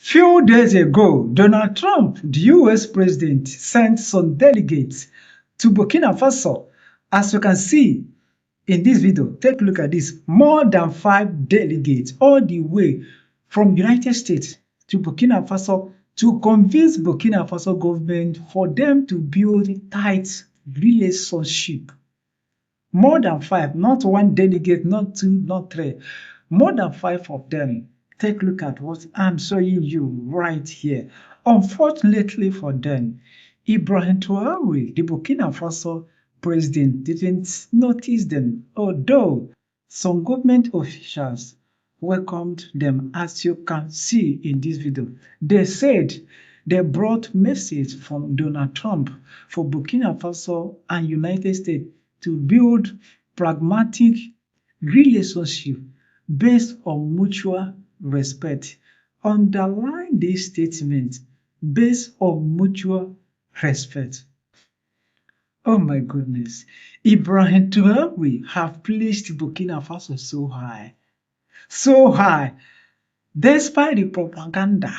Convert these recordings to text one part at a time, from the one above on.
Few days ago, Donald Trump, the US president, sent some delegates to Burkina Faso. As you can see in this video, take a look at this. More than 5 delegates all the way from United States to Burkina Faso to convince Burkina Faso government for them to build tight relationship. More than 5, not one delegate, not 2, not 3. More than 5 of them. Take a look at what I'm showing you right here. Unfortunately for them, Ibrahim Troare, the Burkina Faso president, didn't notice them, although some government officials welcomed them, as you can see in this video. They said they brought message from Donald Trump for Burkina Faso and United States to build pragmatic relationship based on mutual respect. Underline this statement, based on mutual respect. Oh my goodness. Ibrahim Troare have placed Burkina Faso so high. So high. Despite the propaganda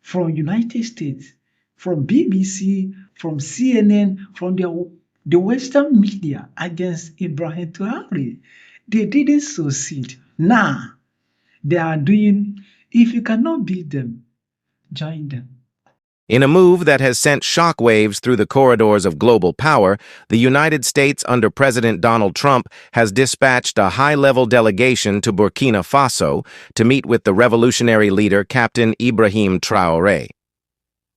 from United States, from BBC, from CNN, from the Western media against Ibrahim Troare, they didn't succeed. Now, they are doing, if you cannot beat them, join them. In a move that has sent shockwaves through the corridors of global power, the United States under President Donald Trump has dispatched a high-level delegation to Burkina Faso to meet with the revolutionary leader Captain Ibrahim Troare.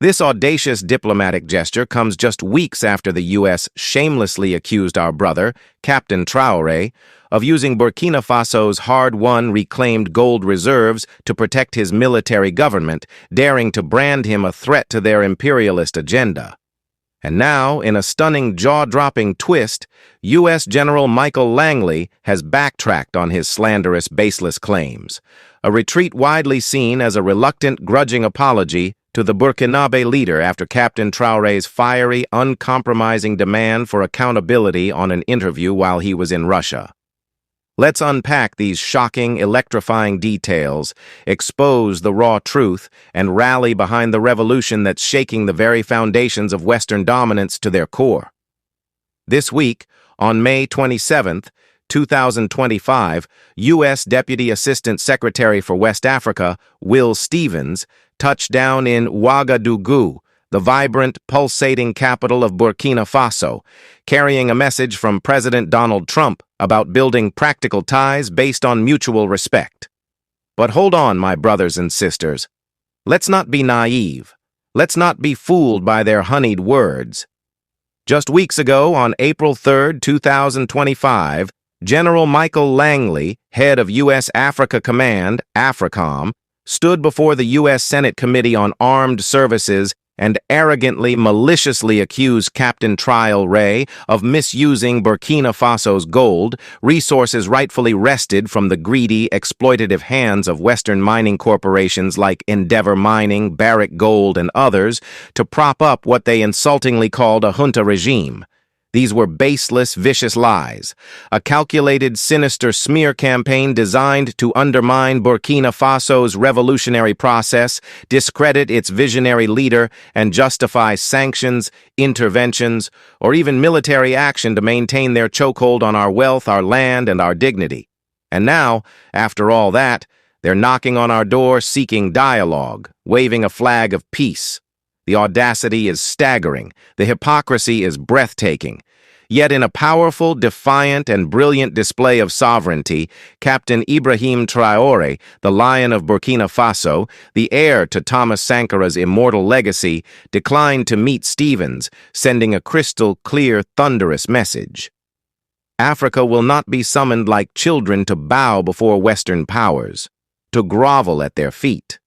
This audacious diplomatic gesture comes just weeks after the U.S. shamelessly accused our brother, Captain Troare, of using Burkina Faso's hard-won reclaimed gold reserves to protect his military government, daring to brand him a threat to their imperialist agenda. And now, in a stunning jaw-dropping twist, U.S. General Michael Langley has backtracked on his slanderous, baseless claims, a retreat widely seen as a reluctant, grudging apology to the Burkinabe leader after Captain Traore's fiery, uncompromising demand for accountability on an interview while he was in Russia. Let's unpack these shocking, electrifying details, expose the raw truth, and rally behind the revolution that's shaking the very foundations of Western dominance to their core. This week, on May 27th, 2025, U.S. Deputy Assistant Secretary for West Africa, Will Stevens, touched down in Ouagadougou, the vibrant, pulsating capital of Burkina Faso, carrying a message from President Donald Trump about building practical ties based on mutual respect. But hold on, my brothers and sisters. Let's not be naive. Let's not be fooled by their honeyed words. Just weeks ago, on April 3, 2025, General Michael Langley, head of U.S. Africa Command, AFRICOM, stood before the U.S. Senate Committee on Armed Services and arrogantly, maliciously accused Captain Troare of misusing Burkina Faso's gold, resources rightfully wrested from the greedy, exploitative hands of Western mining corporations like Endeavour Mining, Barrick Gold, and others, to prop up what they insultingly called a junta regime. These were baseless, vicious lies, a calculated, sinister smear campaign designed to undermine Burkina Faso's revolutionary process, discredit its visionary leader, and justify sanctions, interventions, or even military action to maintain their chokehold on our wealth, our land, and our dignity. And now, after all that, they're knocking on our door seeking dialogue, waving a flag of peace. The audacity is staggering. The hypocrisy is breathtaking. Yet in a powerful, defiant, and brilliant display of sovereignty, Captain Ibrahim Troare, the Lion of Burkina Faso, the heir to Thomas Sankara's immortal legacy, declined to meet Stevens, sending a crystal-clear, thunderous message. Africa will not be summoned like children to bow before Western powers, to grovel at their feet.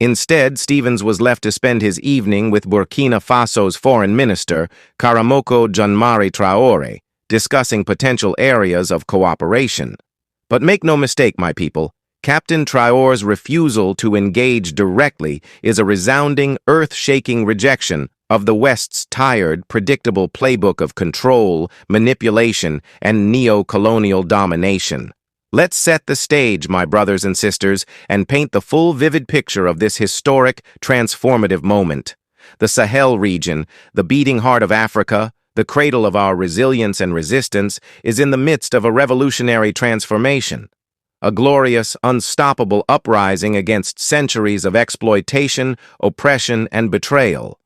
Instead, Stevens was left to spend his evening with Burkina Faso's foreign minister, Karamoko Jean-Marie Traore, discussing potential areas of cooperation. But make no mistake, my people, Captain Traore's refusal to engage directly is a resounding, earth-shaking rejection of the West's tired, predictable playbook of control, manipulation, and neo-colonial domination. Let's set the stage, my brothers and sisters, and paint the full vivid picture of this historic, transformative moment. The Sahel region, the beating heart of Africa, the cradle of our resilience and resistance, is in the midst of a revolutionary transformation. A glorious, unstoppable uprising against centuries of exploitation, oppression, and betrayal.